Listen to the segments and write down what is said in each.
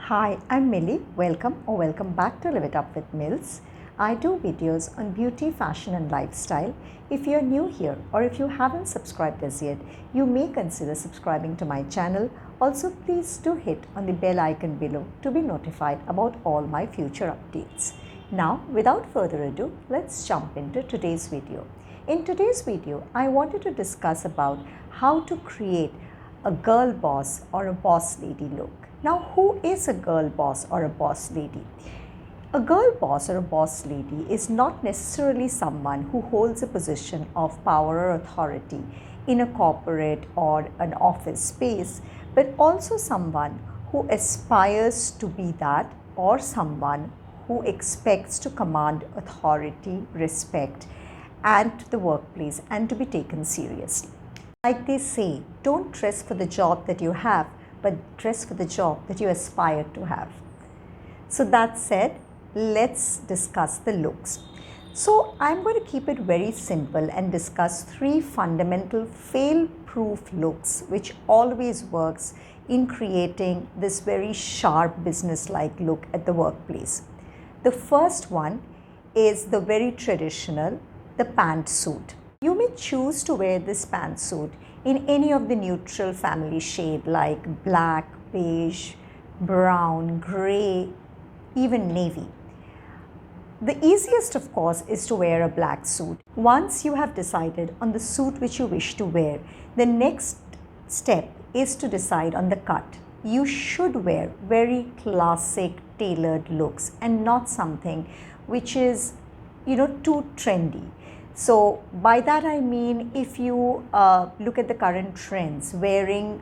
Hi, I'm Millie. Welcome back to Live It Up with Mills. I do videos on beauty, fashion, and lifestyle. If you're new here or if you haven't subscribed as yet, you may consider subscribing to my channel. Also, please do hit on the bell icon below to be notified about all my future updates. Now, without further ado, let's jump into today's video. In today's video, I wanted to discuss about how to create a girl boss or a boss lady look. Now, who is a girl boss or a boss lady? A girl boss or a boss lady is not necessarily someone who holds a position of power or authority in a corporate or an office space, but also someone who aspires to be that, or someone who expects to command authority, respect, and to the workplace and to be taken seriously. Like they say, don't dress for the job that you have, but dress for the job that you aspire to have. So that said, let's discuss the looks. So I'm going to keep it very simple and discuss three fundamental fail-proof looks which always works in creating this very sharp business-like look at the workplace. The first one is the very traditional, the pantsuit. You may choose to wear this pantsuit in any of the neutral family shade like black, beige, brown, grey, even navy. The easiest, of course, is to wear a black suit. Once you have decided on the suit which you wish to wear, the next step is to decide on the cut. You should wear very classic tailored looks and not something which is, too trendy. So by that I mean, if you look at the current trends, wearing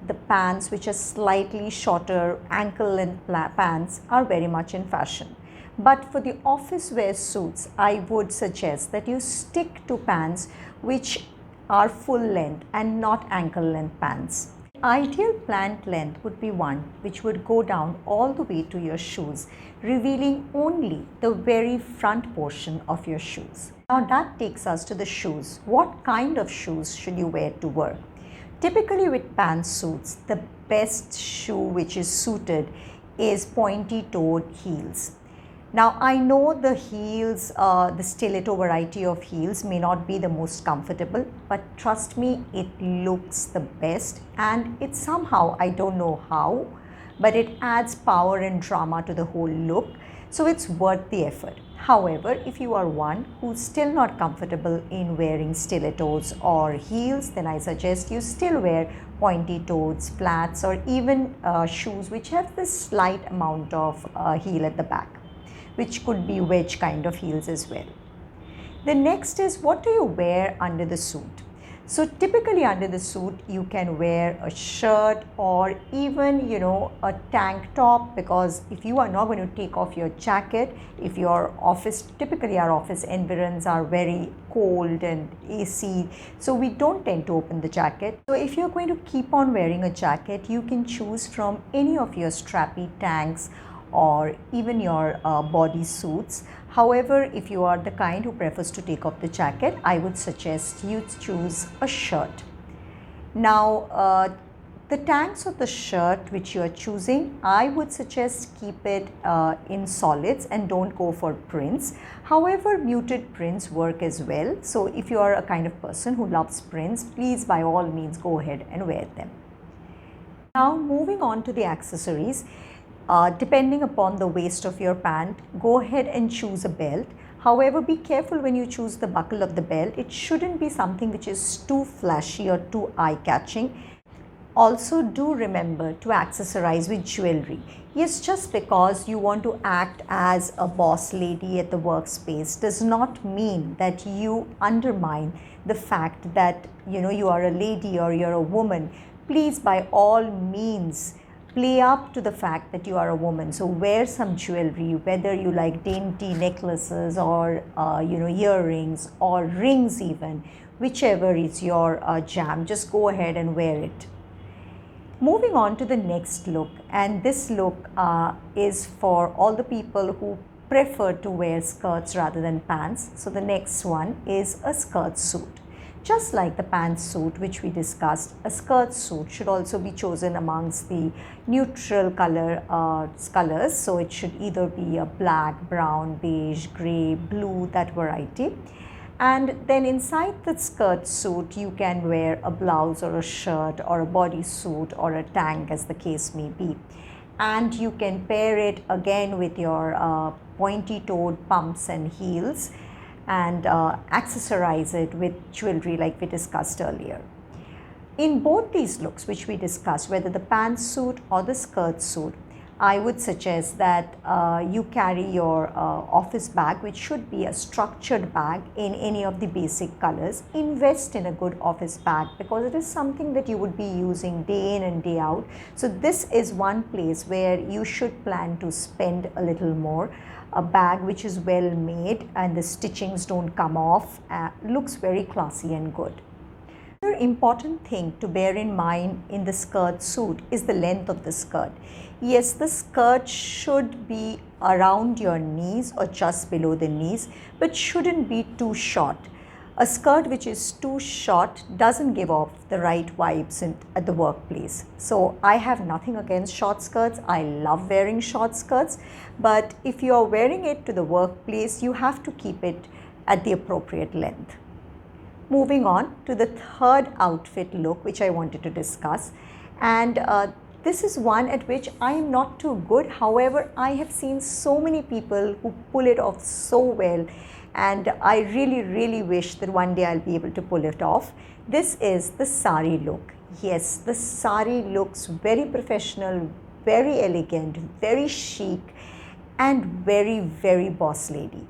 the pants which are slightly shorter, ankle length pants are very much in fashion. But for the office wear suits, I would suggest that you stick to pants which are full length and not ankle length pants. Ideal pant length would be one which would go down all the way to your shoes, revealing only the very front portion of your shoes. Now that takes us to the shoes. What kind of shoes should you wear to work? Typically with pantsuits, the best shoe which is suited is pointy-toed heels. Now I know the heels, the stiletto variety of heels may not be the most comfortable, but trust me, it looks the best, and it somehow, I don't know how, but it adds power and drama to the whole look, so it's worth the effort. However, if you are one who's still not comfortable in wearing stilettos or heels, then I suggest you still wear pointy toes, flats, or even shoes which have this slight amount of heel at the back, which could be wedge kind of heels as well. The next is, what do you wear under the suit? So typically under the suit you can wear a shirt or even a tank top, because if you are not going to take off your jacket, if your office, typically our office environs are very cold and AC, so we don't tend to open the jacket. So if you're going to keep on wearing a jacket, you can choose from any of your strappy tanks or even your body suits. However, if you are the kind who prefers to take off the jacket, I would suggest you choose a shirt. Now, the tanks of the shirt which you are choosing, I would suggest keep it in solids and don't go for prints. However, muted prints work as well. So if you are a kind of person who loves prints, please by all means go ahead and wear them. Now moving on to the accessories. Depending upon the waist of your pant, go ahead and choose a belt. However, be careful when you choose the buckle of the belt. It shouldn't be something which is too flashy or too eye-catching. Also, do remember to accessorize with jewelry. Yes, just because you want to act as a boss lady at the workspace does not mean that you undermine the fact that you are a lady or you're a woman. Please, by all means, play up to the fact that you are a woman. So wear some jewelry, whether you like dainty necklaces or earrings or rings even, whichever is your jam, just go ahead and wear it. Moving on to the next look, and this look is for all the people who prefer to wear skirts rather than pants. So the next one is a skirt suit. Just like the pantsuit which we discussed, a skirt suit should also be chosen amongst the neutral colors. So it should either be a black, brown, beige, grey, blue, that variety. And then inside the skirt suit, you can wear a blouse or a shirt or a bodysuit or a tank, as the case may be. And you can pair it again with your pointy-toed pumps and heels, and accessorize it with jewelry like we discussed earlier. In both these looks which we discussed, whether the pantsuit or the skirt suit, I would suggest that you carry your office bag, which should be a structured bag in any of the basic colors. Invest in a good office bag because it is something that you would be using day in and day out. So this is one place where you should plan to spend a little more. A bag which is well made and the stitchings don't come off, looks very classy and good. Another important thing to bear in mind in the skirt suit is the length of the skirt. Yes, the skirt should be around your knees or just below the knees, but shouldn't be too short. A skirt which is too short doesn't give off the right vibes at the workplace. So I have nothing against short skirts. I love wearing short skirts. But if you are wearing it to the workplace, you have to keep it at the appropriate length. Moving on to the third outfit look which I wanted to discuss. And this is one at which I am not too good. However, I have seen so many people who pull it off so well. And I really wish that one day I'll be able to pull it off. This is the sari look. Yes, the sari looks very professional, very elegant, very chic, and very boss lady.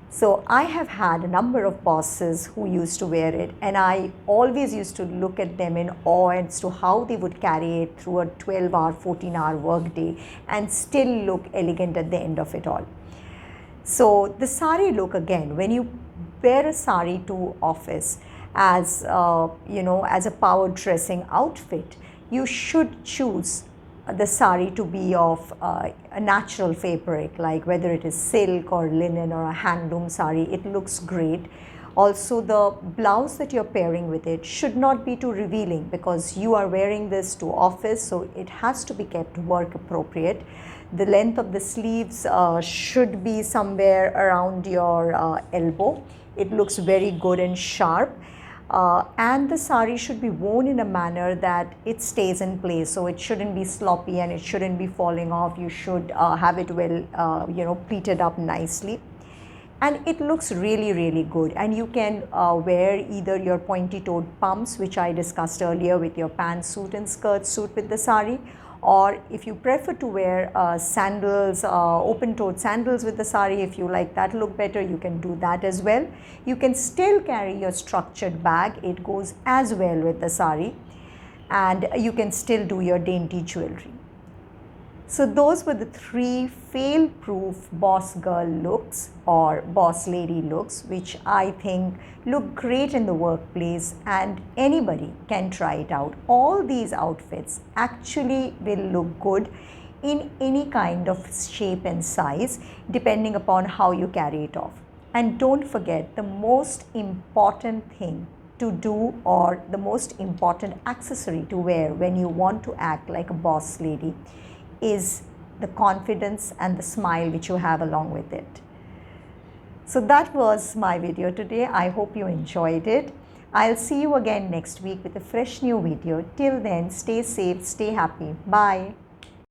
So I have had a number of bosses who used to wear it, and I always used to look at them in awe as to how they would carry it through a 12-hour, 14-hour workday and still look elegant at the end of it all. So the sari look, again, when you wear a sari to office as as a power dressing outfit, you should choose the sari to be of a natural fabric, like whether it is silk or linen or a handloom sari. It looks great. Also, the blouse that you're pairing with it should not be too revealing because you are wearing this to office, so it has to be kept work appropriate. The length of the sleeves should be somewhere around your elbow. It looks very good and sharp. And the sari should be worn in a manner that it stays in place. So it shouldn't be sloppy and it shouldn't be falling off. You should have it well, pleated up nicely. And it looks really good. And you can wear either your pointy-toed pumps, which I discussed earlier, with your pantsuit and skirt suit with the sari. Or if you prefer to wear sandals, open-toed sandals with the sari, if you like that look better, you can do that as well. You can still carry your structured bag. It goes as well with the sari. And you can still do your dainty jewelry. So those were the 3 fail-proof boss girl looks or boss lady looks, which I think look great in the workplace and anybody can try it out. All these outfits actually will look good in any kind of shape and size depending upon how you carry it off. And don't forget, the most important thing to do, or the most important accessory to wear when you want to act like a boss lady, is the confidence and the smile which you have along with it. So that was my video today. I hope you enjoyed it. I'll see you again next week with a fresh new video. Till then, stay safe, stay happy. Bye.